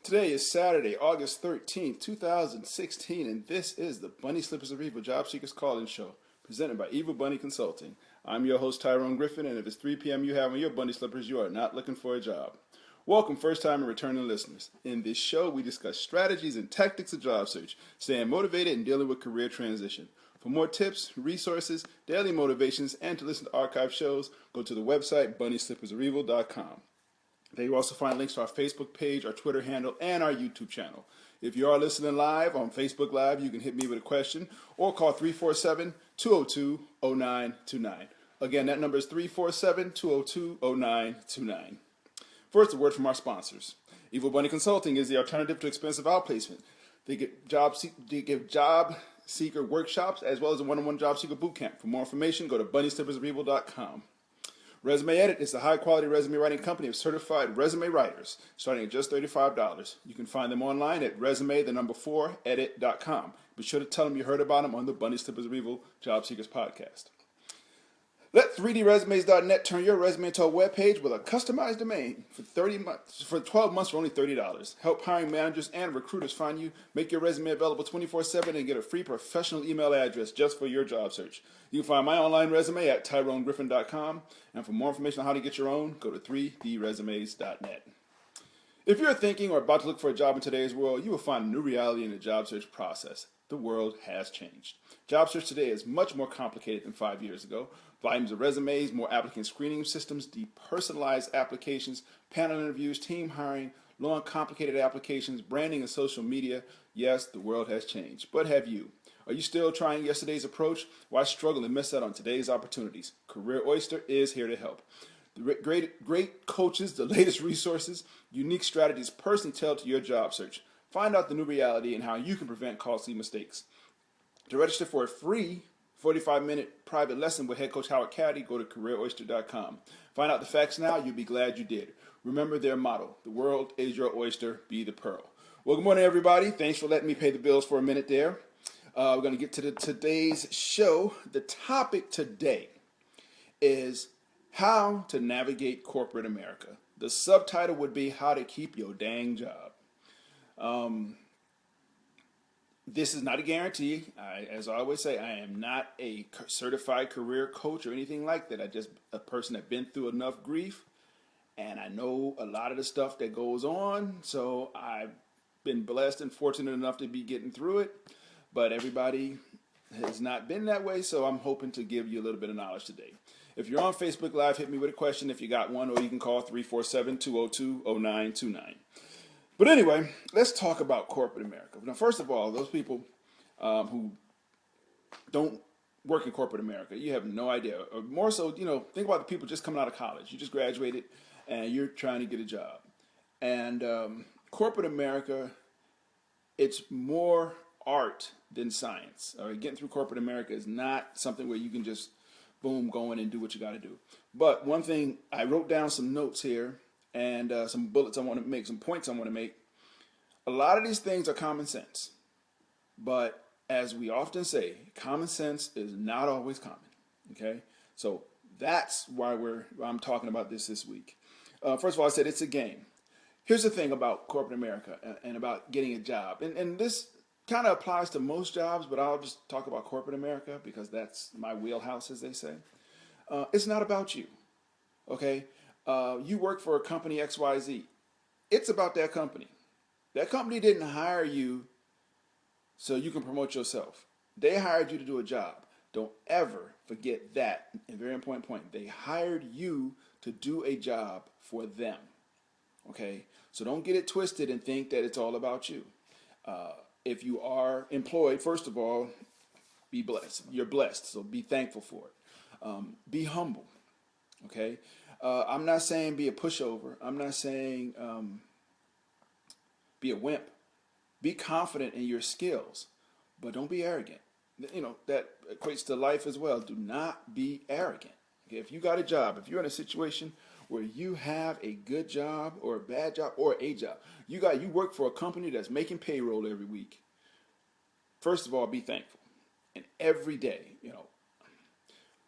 Today is Saturday, August 13th, 2016, and this is the Bunny Slippers of Evil Job Seekers Call-In Show, presented by Evil Bunny Consulting. I'm your host, Tyrone Griffin, and if it's 3 p.m. you have on your bunny slippers, you are not looking for a job. Welcome, first-time and returning listeners. In this show, we discuss strategies and tactics of job search, staying motivated and dealing with career transition. For more tips, resources, daily motivations, and to listen to archive shows, go to the website bunnyslippersofevil.com. There you also find links to our Facebook page, our Twitter handle, and our YouTube channel. If you are listening live on Facebook Live, you can hit me with a question or call 347-202-0929. Again, that number is 347-202-0929. First, a word from our sponsors. Evil Bunny Consulting is the alternative to expensive outplacement. They give job seeker workshops as well as a one-on-one job seeker boot camp. For more information, go to bunnyslippersofevil.com. Resume Edit is a high-quality resume writing company of certified resume writers, starting at just $35. You can find them online at resume4edit.com. Be sure to tell them you heard about them on the Bunny Slippers of Evil Job Seekers podcast. Let 3dresumes.net turn your resume into a web page with a customized domain for 12 months for only $30. Help hiring managers and recruiters find you, make your resume available 24/7, and get a free professional email address just for your job search. You can find my online resume at tyronegriffin.com, and for more information on how to get your own, go to 3dresumes.net. If you're thinking or about to look for a job in today's world, you will find a new reality in the job search process. The world has changed. Job search today is much more complicated than 5 years ago. Volumes of resumes, more applicant screening systems, depersonalized applications, panel interviews, team hiring, long complicated applications, branding, and social media. Yes, the world has changed. But have you? Are you still trying yesterday's approach? Why struggle and miss out on today's opportunities? Career Oyster is here to help. The great coaches, the latest resources, unique strategies personally tailored to your job search. Find out the new reality and how you can prevent costly mistakes. To register for a free 45-minute private lesson with head coach Howard Caddy, go to careeroyster.com. Find out the facts now. You'll be glad you did. Remember their motto: the world is your oyster, be the pearl. Well, good morning, everybody. Thanks for letting me pay the bills for a minute there. We're going to get to today's show. The topic today is how to navigate corporate America. The subtitle would be how to keep your dang job. This is not a guarantee. As I always say, I am not a certified career coach or anything like that. I'm just a person that's been through enough grief, and I know a lot of the stuff that goes on. So I've been blessed and fortunate enough to be getting through it, but everybody has not been that way, so I'm hoping to give you a little bit of knowledge today. If you're on Facebook Live, hit me with a question if you got one, or you can call 347-202-0929. But anyway, let's talk about corporate America. Now, first of all, those people who don't work in corporate America, you have no idea. Or more so, think about the people just coming out of college. You just graduated, and you're trying to get a job. And corporate America, it's more art than science. All right? Getting through corporate America is not something where you can just, boom, go in and do what you got to do. But one thing, I wrote down some notes here, and some bullets I want to make, some points I want to make. A lot of these things are common sense. But as we often say, common sense is not always common. Okay? So that's why I'm talking about this week. First of all, I said it's a game. Here's the thing about corporate America and about getting a job. And this kind of applies to most jobs, but I'll just talk about corporate America because that's my wheelhouse, as they say. It's not about you. Okay? You work for a company XYZ. It's about that company. That company didn't hire you so you can promote yourself. They hired you to do a job. Don't ever forget that. A very important point. They hired you to do a job for them. Okay? So don't get it twisted and think that it's all about you. If you are employed, first of all, be blessed. You're blessed, so be thankful for it. Be humble. Okay? I'm not saying be a pushover. I'm not saying be a wimp. Be confident in your skills, but don't be arrogant. That equates to life as well. Do not be arrogant. Okay? If you got a job, if you're in a situation where you have a good job or a bad job or a job, you work for a company that's making payroll every week. First of all, be thankful. And every day,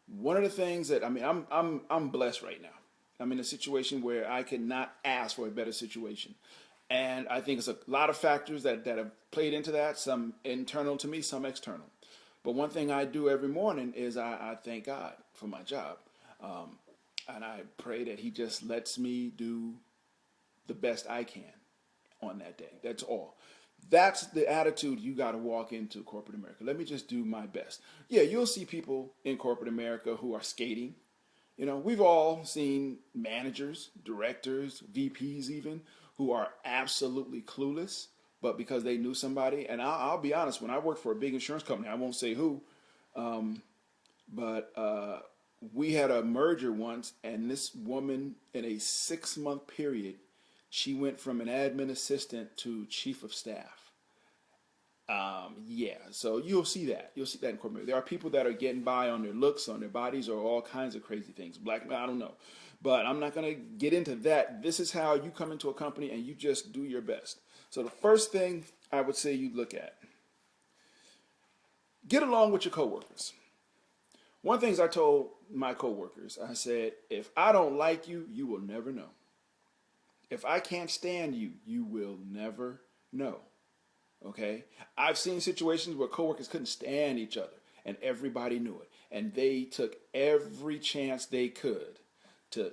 one of the things that I'm blessed right now. I'm in a situation where I cannot ask for a better situation. And I think it's a lot of factors that have played into that, some internal to me, some external. But one thing I do every morning is I thank God for my job. Um, and I pray that He just lets me do the best I can on that day. That's all. That's the attitude you got to walk into corporate America. Let me just do my best. Yeah, you'll see people in corporate America who are skating. You know, we've all seen managers, directors, VPs even, who are absolutely clueless, but because they knew somebody. And I'll be honest, when I worked for a big insurance company, I won't say who, but we had a merger once, and this woman, in a 6 month period, she went from an admin assistant to chief of staff. Yeah, so you'll see that. You'll see that in corporate. There are people that are getting by on their looks, on their bodies, or all kinds of crazy things. Black, I don't know. But I'm not going to get into that. This is how you come into a company and you just do your best. So the first thing I would say you look at, get along with your coworkers. One of the things I told my coworkers, I said, if I don't like you, you will never know. If I can't stand you, you will never know. Okay? I've seen situations where coworkers couldn't stand each other and everybody knew it. And they took every chance they could to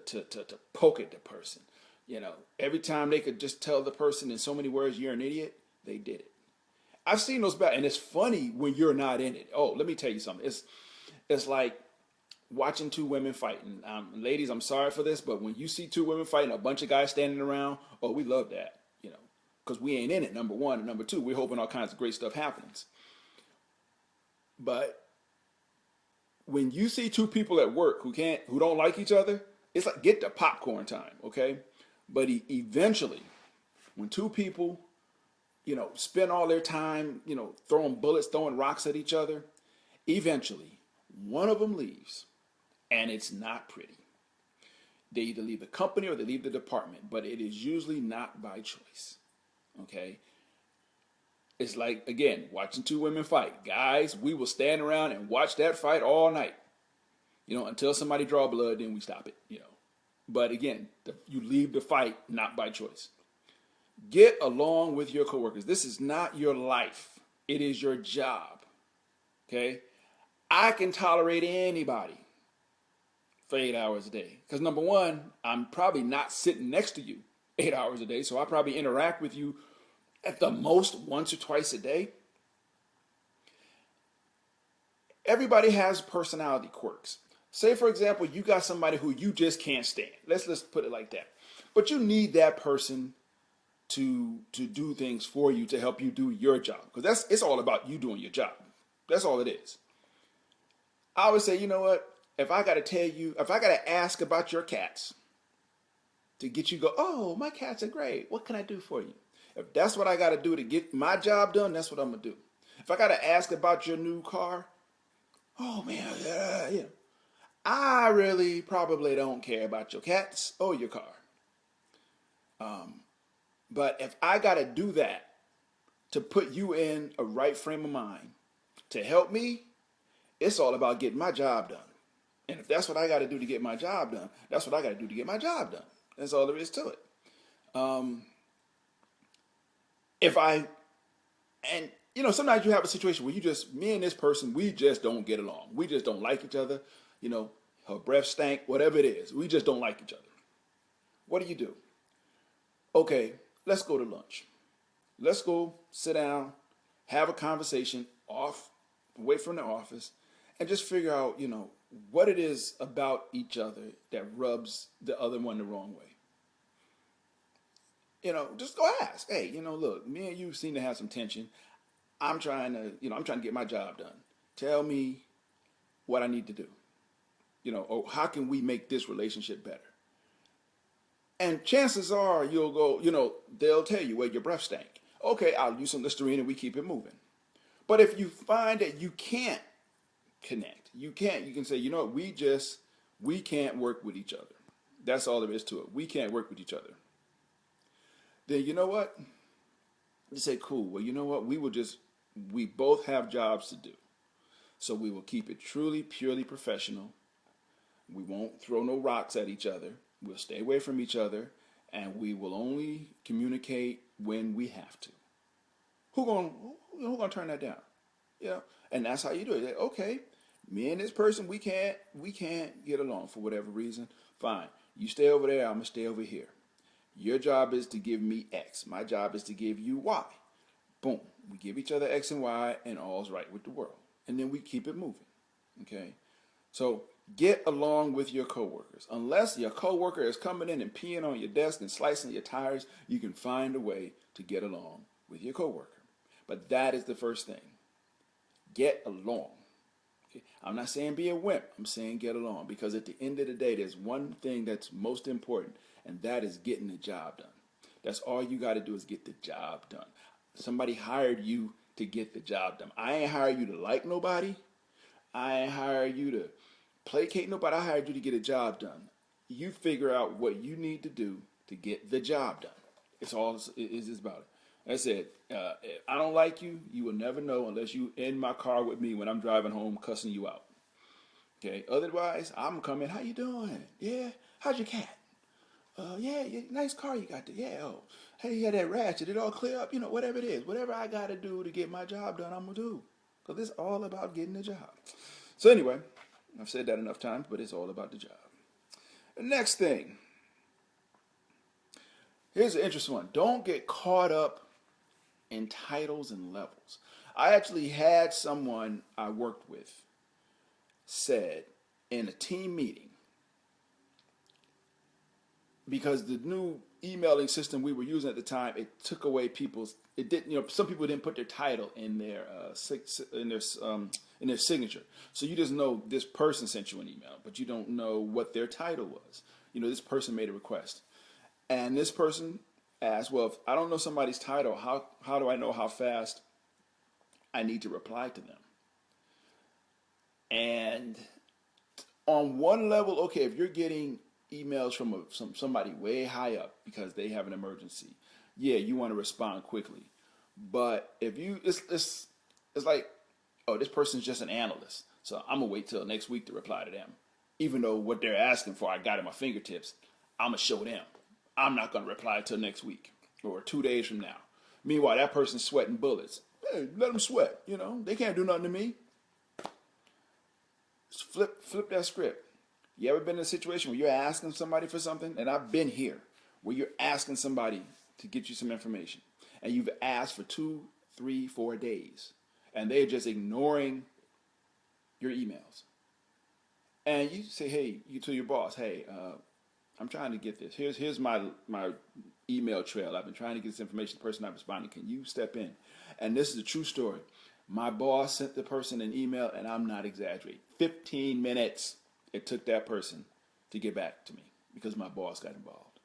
poke at the person. You know, every time they could just tell the person in so many words, you're an idiot, they did it. I've seen those back, and it's funny when you're not in it. Oh, let me tell you something. It's like watching two women fighting. Ladies, I'm sorry for this, but when you see two women fighting, a bunch of guys standing around, oh, we love that, you know, because we ain't in it, number one. And number two, we're hoping all kinds of great stuff happens. But when you see two people at work who don't like each other, it's like get the popcorn time, okay? But eventually, when two people, you know, spend all their time, you know, throwing bullets, throwing rocks at each other, eventually one of them leaves, and it's not pretty. They either leave the company or they leave the department, but it is usually not by choice. Okay? It's like, again, watching two women fight. Guys, we will stand around and watch that fight all night. You know, until somebody draw blood, then we stop it, you know. But again, you leave the fight not by choice. Get along with your coworkers. This is not your life. It is your job. Okay? I can tolerate anybody for 8 hours a day. Because number one, I'm probably not sitting next to you 8 hours a day, so I probably interact with you at the most once or twice a day. Everybody has personality quirks. Say, for example, you got somebody who you just can't stand. Let's put it like that. But you need that person to do things for you to help you do your job. Because it's all about you doing your job. That's all it is. I always say, you know what? If I got to ask about your cats to get you to go, oh, my cats are great. What can I do for you? If that's what I got to do to get my job done, that's what I'm going to do. If I got to ask about your new car, oh, man, yeah. I really probably don't care about your cats or your car. But if I got to do that to put you in a right frame of mind to help me, it's all about getting my job done. And if that's what I got to do to get my job done, that's what I got to do to get my job done. That's all there is to it. And you know, sometimes you have a situation where me and this person, we just don't get along. We just don't like each other. You know, her breath stank, whatever it is. We just don't like each other. What do? Okay, let's go to lunch. Let's go sit down, have a conversation away from the office, and just figure out, you know, what it is about each other that rubs the other one the wrong way. You know, just go ask. Hey, you know, look, me and you seem to have some tension. I'm trying to get my job done. Tell me what I need to do. You know, or how can we make this relationship better? And chances are you'll go, you know, they'll tell you, well, your breath stank. Okay, I'll use some Listerine and we keep it moving. But if you find that you can't connect, you can say, you know what, we can't work with each other. That's all there is to it. We can't work with each other. Then you know what? You say, cool. Well, you know what? We both have jobs to do. So we will keep it truly, purely professional. We won't throw no rocks at each other. We'll stay away from each other. and we will only communicate when we have to. Who gonna turn that down? You know, and that's how you do it. Like, okay, me and this person, we can't get along for whatever reason. Fine, you stay over there. I'm gonna stay over here. Your job is to give me X. My job is to give you Y. Boom. We give each other X and Y, and all's right with the world. And then we keep it moving. Okay. So get along with your coworkers. Unless your coworker is coming in and peeing on your desk and slicing your tires, you can find a way to get along with your coworker. But that is the first thing. Get along. Okay? I'm not saying be a wimp. I'm saying get along, because at the end of the day, there's one thing that's most important, and that is getting the job done. That's all you got to do is get the job done. Somebody hired you to get the job done. I ain't hired you to like nobody. I ain't hired you to placate nobody. I hired you to get a job done. You figure out what you need to do to get the job done. It's all it's about it. I said, if I don't like you, you will never know unless you in my car with me when I'm driving home cussing you out. Okay. Otherwise, I'm coming. How you doing? Yeah. How's your cat? Yeah, nice car you got there. Yeah. Oh, hey, you had that ratchet. Did it all clear up? You know, whatever it is, whatever I got to do to get my job done, I'm gonna do. Because it's all about getting the job. So anyway, I've said that enough times, but it's all about the job. The next thing. Here's an interesting one. Don't get caught up in titles and levels. I actually had someone I worked with said in a team meeting, because the new emailing system we were using at the time, it took away people's. It didn't, some people didn't put their title in their in their signature, so you just know this person sent you an email, but you don't know what their title was. This person made a request, and this person asked, "Well, if I don't know somebody's title, how do I know how fast I need to reply to them?" And on one level, okay, if you're getting emails from somebody way high up because they have an emergency, yeah, you want to respond quickly. But if it's like, oh, this person's just an analyst, so I'm gonna wait till next week to reply to them, even though what they're asking for I got at my fingertips. I'm gonna show them. I'm not gonna reply till next week or 2 days from now. Meanwhile, that person's sweating bullets. Hey, let them sweat. They can't do nothing to me. Just flip that script. You ever been in a situation where you're asking somebody for something? And I've been here, where you're asking somebody to get you some information, and you've asked for 2, 3, 4 days, and they're just ignoring your emails. And you say, hey, you to your boss, hey, I'm trying to get this. Here's my email trail. I've been trying to get this information. The person not responding. Can you step in? And this is a true story. My boss sent the person an email, and I'm not exaggerating. 15 minutes it took that person to get back to me because my boss got involved.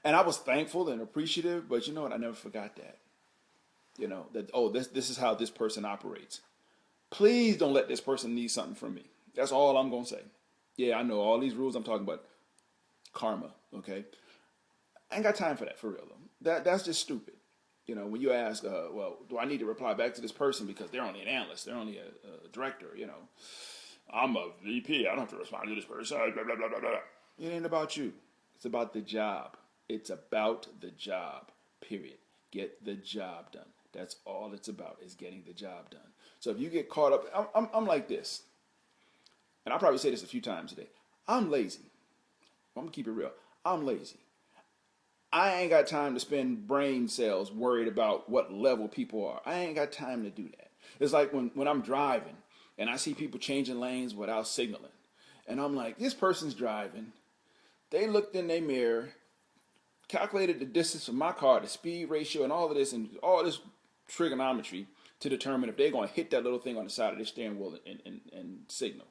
And I was thankful and appreciative, but you know what? I never forgot that. This is how this person operates. Please don't let this person need something from me. That's all I'm going to say. Yeah, I know all these rules I'm talking about. Karma, okay? I ain't got time for that, for real, though. That's just stupid. When you ask, well, do I need to reply back to this person because they're only an analyst, they're only a director, I'm a VP, I don't have to respond to this person, blah, blah, blah, blah, blah. It ain't about you. It's about the job. It's about the job, period. Get the job done. That's all it's about, is getting the job done. So if you get caught up, I'm like this, and I'll probably say this a few times today. I'm lazy. I'm going to keep it real. I'm lazy. I ain't got time to spend brain cells worried about what level people are. I ain't got time to do that. It's like when I'm driving and I see people changing lanes without signaling. And I'm like, this person's driving. They looked in their mirror, calculated the distance from my car, the speed ratio, and all of this, and all this trigonometry to determine if they're going to hit that little thing on the side of their steering wheel and signal.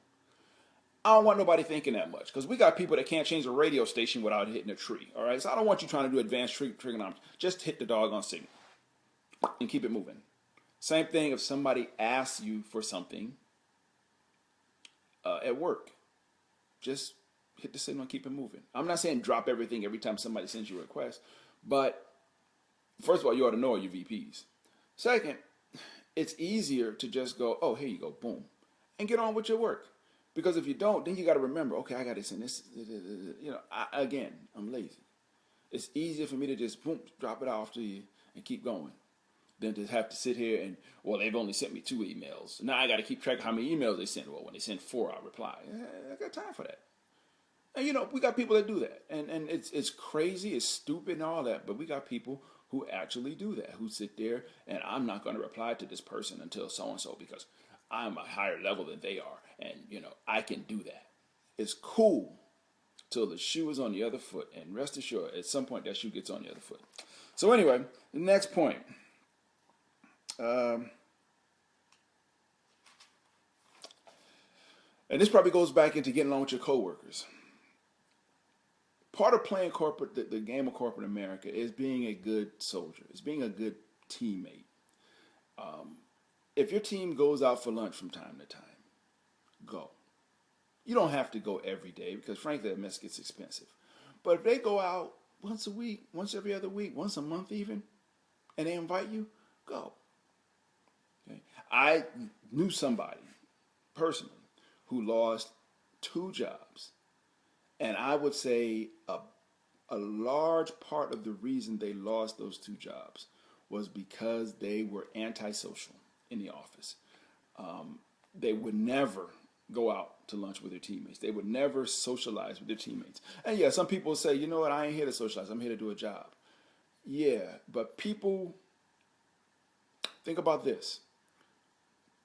I don't want nobody thinking that much, because we got people that can't change a radio station without hitting a tree. All right, so I don't want you trying to do advanced trigonometry. Just hit the doggone signal and keep it moving. Same thing if somebody asks you for something at work. Just hit the signal and keep it moving. I'm not saying drop everything every time somebody sends you a request, but first of all, you ought to know your VPs. Second, it's easier to just go, oh, here you go, boom, and get on with your work. Because if you don't, then you got to remember, okay, I got this and this. I'm lazy. It's easier for me to just boom, drop it off to you and keep going than to have to sit here and, well, they've only sent me 2 emails. Now I got to keep track of how many emails they sent. Well, when they send 4, I'll reply. I got time for that. And we got people that do that, and it's crazy, it's stupid, and all that. But we got people who actually do that, who sit there and I'm not going to reply to this person until so and so because I'm a higher level than they are, and I can do that. It's cool till the shoe is on the other foot, and rest assured, at some point that shoe gets on the other foot. So anyway, the next point. And this probably goes back into getting along with your coworkers. Part of playing the game of corporate America is being a good soldier. It's being a good teammate. If your team goes out for lunch from time to time, go. You don't have to go every day because frankly that mess gets expensive. But if they go out once a week, once every other week, once a month even, and they invite you, go. Okay? I knew somebody personally who lost 2 jobs. And I would say a large part of the reason they lost those 2 jobs was because they were antisocial in the office. They would never go out to lunch with their teammates. They would never socialize with their teammates. And yeah, some people say, you know what, I ain't here to socialize. I'm here to do a job. Yeah, but people, think about this.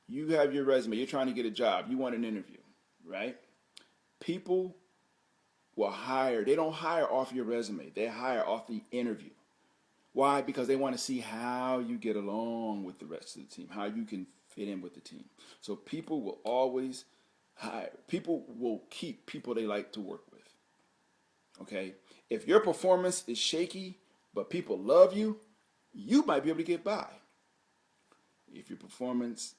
You have your resume. You're trying to get a job. You want an interview, right? People will hire. They don't hire off your resume. They hire off the interview. Why? Because they want to see how you get along with the rest of the team, how you can fit in with the team. So people will always hire. People will keep people they like to work with. Okay? If your performance is shaky, but people love you, you might be able to get by. If your performance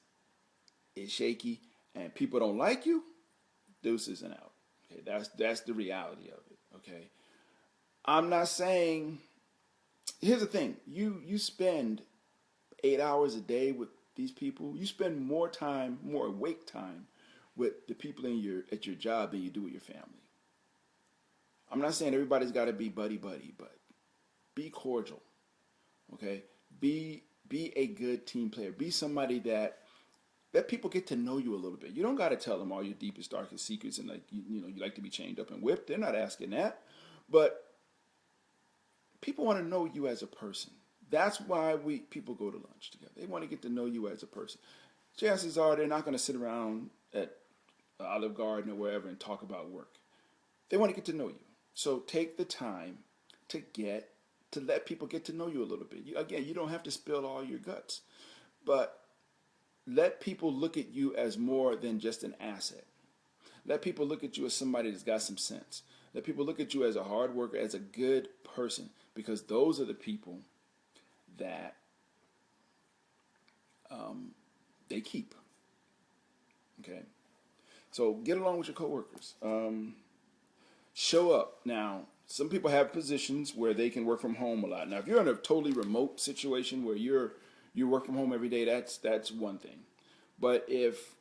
is shaky and people don't like you, deuces and out. Okay, that's the reality of it. Okay, I'm not saying. Here's the thing: you spend 8 hours a day with these people. You spend more time, more awake time, with the people at your job than you do with your family. I'm not saying everybody's got to be buddy, but be cordial. Okay, be a good team player. Be somebody that people get to know you a little bit. You don't got to tell them all your deepest, darkest secrets and you like to be chained up and whipped. They're not asking that. But people want to know you as a person. That's why people go to lunch together. They want to get to know you as a person. Chances are they're not going to sit around at Olive Garden or wherever and talk about work. They want to get to know you. So take the time to let people get to know you a little bit. You don't have to spill all your guts. But let people look at you as more than just an asset. Let people look at you as somebody that's got some sense. Let people look at you as a hard worker, as a good person, because those are the people that they keep. Okay? So get along with your coworkers. Show up. Now, some people have positions where they can work from home a lot. Now, if you're in a totally remote situation where you work from home every day, that's one thing. But if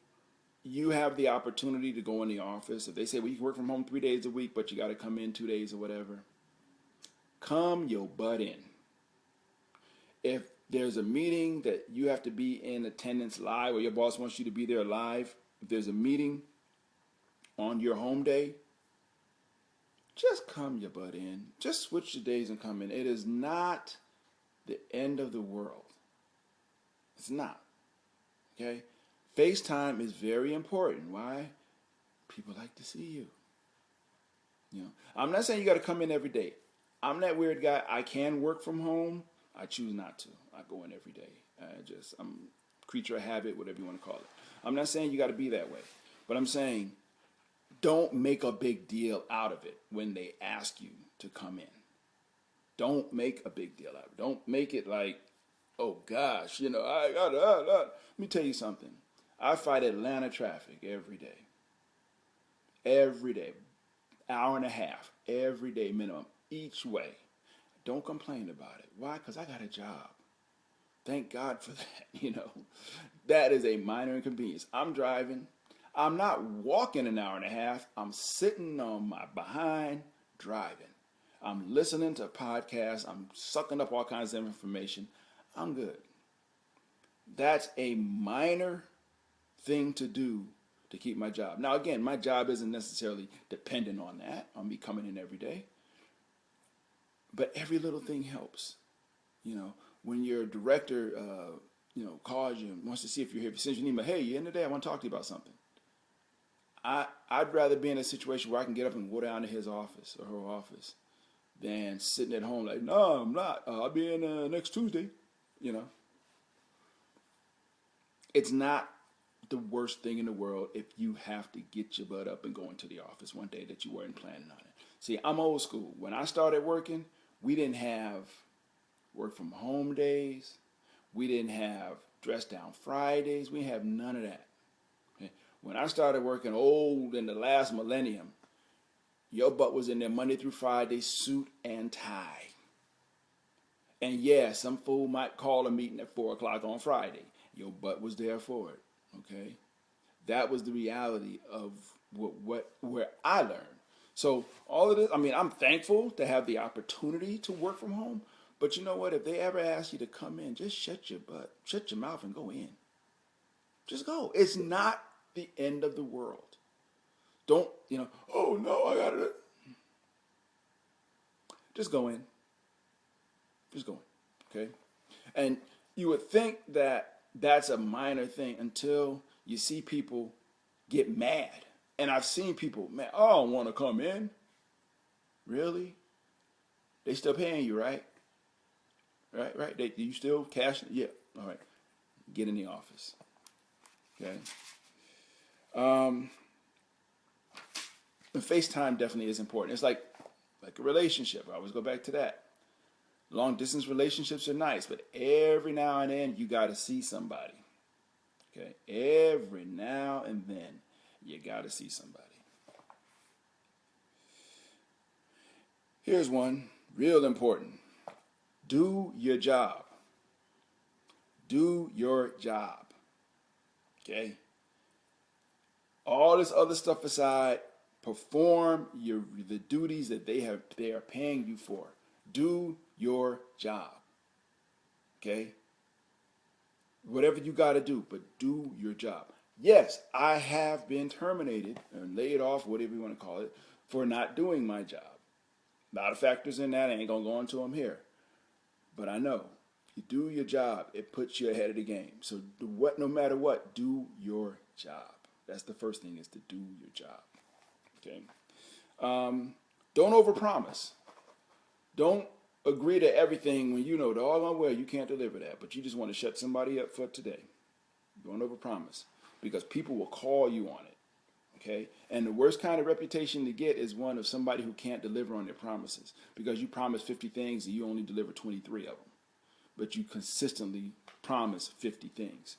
you have the opportunity to go in the office, if they say, well, you can work from home 3 days a week, but you got to come in 2 days or whatever, come your butt in. If there's a meeting that you have to be in attendance live or your boss wants you to be there live, if there's a meeting on your home day, just come your butt in. Just switch the days and come in. It is not the end of the world. It's not. Okay? FaceTime is very important. Why? People like to see you. I'm not saying you got to come in every day. I'm that weird guy. I can work from home. I choose not to. I go in every day. I'm a creature of habit, whatever you want to call it. I'm not saying you got to be that way. But I'm saying don't make a big deal out of it when they ask you to come in. Don't make a big deal out of it. Don't make it like, oh gosh, I got Let me tell you something. I fight Atlanta traffic every day. Every day. Hour and a half. Every day minimum. Each way. Don't complain about it. Why? Because I got a job. Thank God for that, That is a minor inconvenience. I'm driving. I'm not walking an hour and a half. I'm sitting on my behind driving. I'm listening to podcasts. I'm sucking up all kinds of information. I'm good. That's a minor thing to do to keep my job. Now, again, my job isn't necessarily dependent on that, on me coming in every day. But every little thing helps. You know, when your director, calls you and wants to see if you're here, if he sends you an email, hey, you're in today, I want to talk to you about something. I'd rather be in a situation where I can get up and go down to his office or her office than sitting at home like, no, I'm not. I'll be in next Tuesday. You know, it's not the worst thing in the world if you have to get your butt up and go into the office one day that you weren't planning on it. See, I'm old school. When I started working, we didn't have work from home days. We didn't have dress down Fridays. We didn't have none of that. Okay? When I started working old in the last millennium, your butt was in there Monday through Friday, suit and tie. And yeah, some fool might call a meeting at 4 o'clock on Friday. Your butt was there for it. Okay? That was the reality of where I learned. So all of this, I mean, I'm thankful to have the opportunity to work from home. But you know what? If they ever ask you to come in, just shut your mouth and go in. Just go. It's not the end of the world. Don't, oh no, I got it. Just go in. Just go in. Okay? And you would think that that's a minor thing until you see people get mad. And I've seen people, man, I don't want to come in. Really? They still paying you, right? Right. You still cashing? Yeah. All right. Get in the office. Okay. And FaceTime definitely is important. It's like a relationship. I always go back to that. Long distance relationships are nice, but every now and then you got to see somebody. Okay. Every now and then you got to see somebody. Here's one real important. Do your job. Do your job. Okay? All this other stuff aside, perform the duties that they are paying you for. Do your job. Okay? Whatever you got to do, but do your job. Yes, I have been terminated and laid off, whatever you want to call it, for not doing my job. A lot of factors in that. I ain't going to go into them here. But I know, you do your job, it puts you ahead of the game. So no matter what, do your job. That's the first thing, is to do your job. Okay. Don't overpromise. Don't agree to everything when you know doggone well you can't deliver that, but you just want to shut somebody up for today. Don't overpromise, because people will call you on it. Okay? And the worst kind of reputation to get is one of somebody who can't deliver on their promises, because you promise 50 things and you only deliver 23 of them. But you consistently promise 50 things.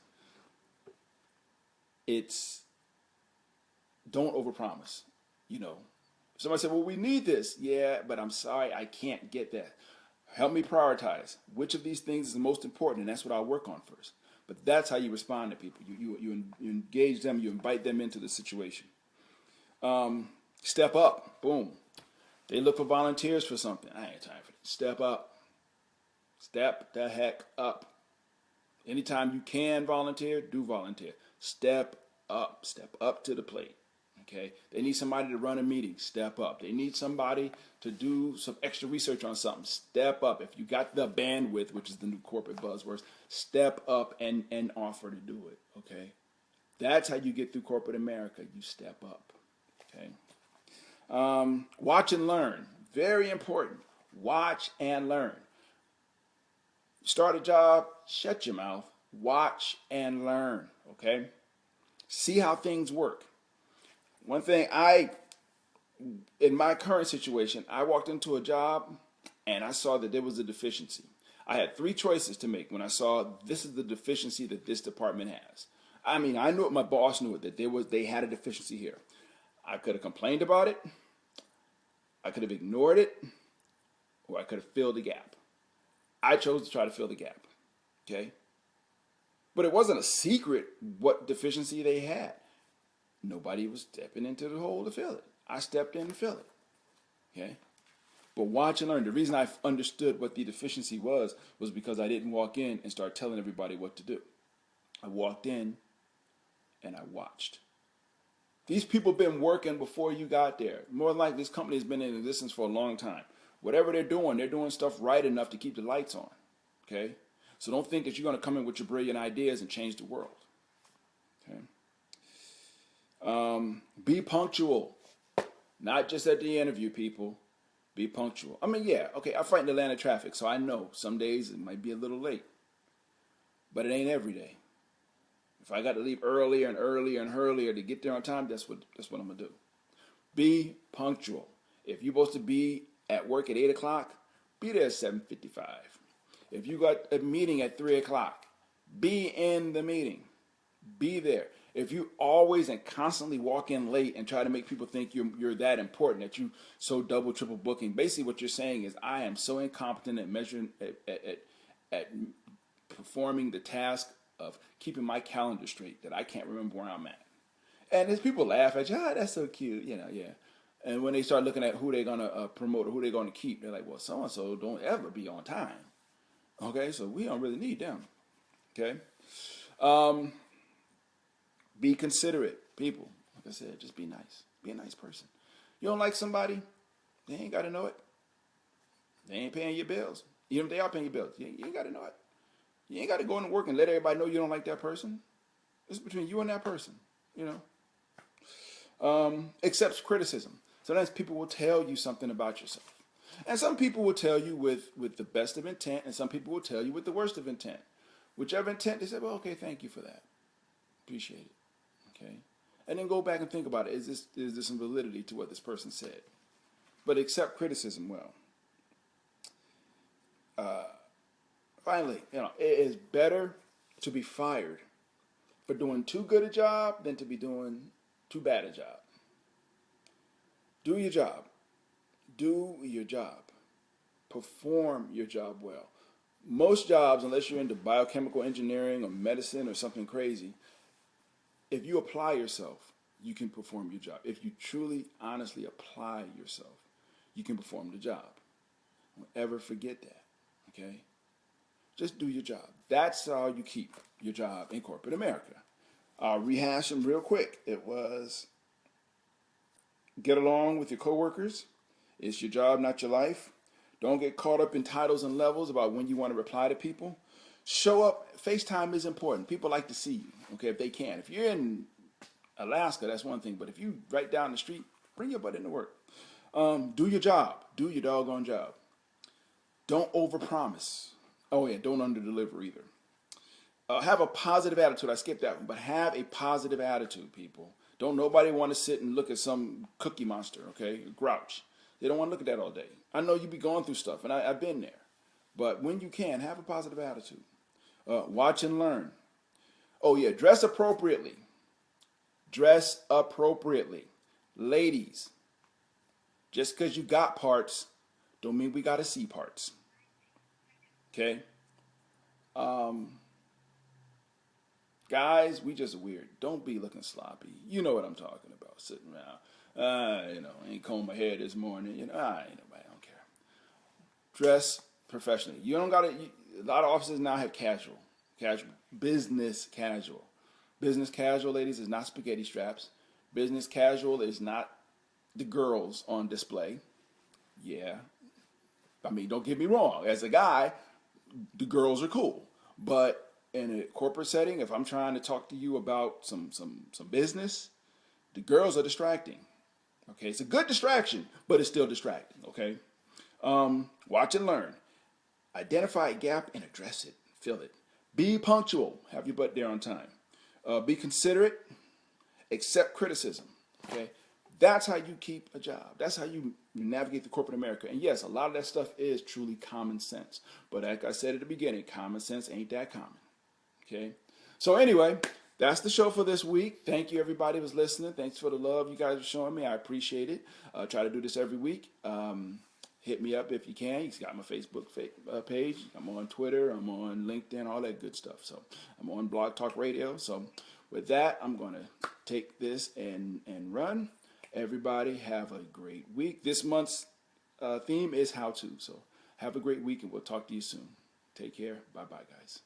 Don't overpromise. Somebody said, well, we need this. Yeah, but I'm sorry, I can't get that. Help me prioritize. Which of these things is the most important? And that's what I'll work on first. But that's how you respond to people. You engage them, you invite them into the situation. Step up. Boom. They look for volunteers for something. I ain't time for that. Step up. Step the heck up. Anytime you can volunteer, do volunteer. Step up. Step up to the plate. Okay? They need somebody to run a meeting. Step up. They need somebody to do some extra research on something. Step up. If you got the bandwidth, which is the new corporate buzzwords, step up and offer to do it. Okay? That's how you get through corporate America. You step up. Okay? Watch and learn. Very important. Watch and learn. Start a job, shut your mouth. Watch and learn. Okay? See how things work. One thing in my current situation, I walked into a job and I saw that there was a deficiency. I had 3 choices to make when I saw this is the deficiency that this department has. I mean, I knew it, my boss knew it, that they had a deficiency here. I could have complained about it, I could have ignored it, or I could have filled the gap. I chose to try to fill the gap. Okay? But it wasn't a secret what deficiency they had. Nobody was stepping into the hole to fill it. I stepped in to fill it. Okay? But watch and learn. The reason I understood what the deficiency was because I didn't walk in and start telling everybody what to do. I walked in and I watched. These people have been working before you got there. More than likely, this company has been in existence for a long time. Whatever they're doing stuff right enough to keep the lights on. Okay? So don't think that you're going to come in with your brilliant ideas and change the world. Okay? Be punctual. Not just at the interview, people. Be punctual. I mean, yeah, okay, I fight in Atlanta traffic, so I know some days it might be a little late. But it ain't every day. If I got to leave earlier and earlier and earlier to get there on time, that's what I'm going to do. Be punctual. If you're supposed to be at work at 8 o'clock, be there at 7:55. If you got a meeting at 3 o'clock, be in the meeting. Be there. If you always and constantly walk in late and try to make people think you're that important, that you so double, triple booking, basically what you're saying is, I am so incompetent at measuring, at performing the task of keeping my calendar straight that I can't remember where I'm at. And as people laugh at you, that's so cute, yeah. And when they start looking at who they're going to promote or who they're going to keep, they're like, well, so-and-so don't ever be on time. Okay, so we don't really need them. Okay? Be considerate, people. Like I said, just be nice. Be a nice person. You don't like somebody, they ain't got to know it. They ain't paying your bills. Even if they are paying your bills, you ain't got to know it. You ain't got to go into work and let everybody know you don't like that person. It's between you and that person, Accepts criticism. Sometimes people will tell you something about yourself. And some people will tell you with the best of intent, and some people will tell you with the worst of intent. Whichever intent, they say, well, okay, thank you for that. Appreciate it. Okay? And then go back and think about it. Is there some validity to what this person said? But accept criticism well. Finally, it is better to be fired for doing too good a job than to be doing too bad a job. Do your job. Do your job. Perform your job well. Most jobs, unless you're into biochemical engineering or medicine or something crazy, if you apply yourself, you can perform your job. If you truly, honestly apply yourself, you can perform the job. Don't ever forget that, okay? Just do your job. That's how you keep your job in corporate America. I'll rehash them real quick. It was get along with your coworkers. It's your job, not your life. Don't get caught up in titles and levels about when you want to reply to people. Show up. FaceTime is important. People like to see you, okay, if they can. If you're in Alaska, that's one thing. But if you right down the street, bring your butt into work. Do your job. Do your doggone job. Don't overpromise. Oh, yeah, don't underdeliver either. Have a positive attitude. I skipped that one. But have a positive attitude, people. Don't nobody want to sit and look at some cookie monster, okay, grouch. They don't want to look at that all day. I know you be going through stuff, and I've been there. But when you can, have a positive attitude. Watch and learn. Oh, yeah, dress appropriately. Dress appropriately. Ladies, just because you got parts don't mean we got to see parts. Okay? Guys, we just weird. Don't be looking sloppy. You know what I'm talking about. Sitting around. Ain't combed my hair this morning. Ain't nobody, I don't care. Dress professionally. You don't gotta. A lot of offices now have casual, business casual. Business casual, ladies, is not spaghetti straps. Business casual is not the girls on display. Yeah, I mean, don't get me wrong. As a guy, the girls are cool, but in a corporate setting, if I'm trying to talk to you about some business, the girls are distracting. Okay, it's a good distraction, but it's still distracting. Okay, watch and learn. Identify a gap and address it. Fill it. Be punctual. Have your butt there on time. Be considerate. Accept criticism. Okay, that's how you keep a job. That's how you navigate the corporate America. And yes, a lot of that stuff is truly common sense. But like I said at the beginning, common sense ain't that common. Okay, so anyway, that's the show for this week. Thank you, everybody who's listening. Thanks for the love you guys are showing me. I appreciate it. Try to do this every week. Hit me up if you can. You got my Facebook page. I'm on Twitter. I'm on LinkedIn, all that good stuff. So I'm on Blog Talk Radio. So with that, I'm going to take this and run. Everybody have a great week. This month's theme is how to. So have a great week, and we'll talk to you soon. Take care. Bye bye, guys.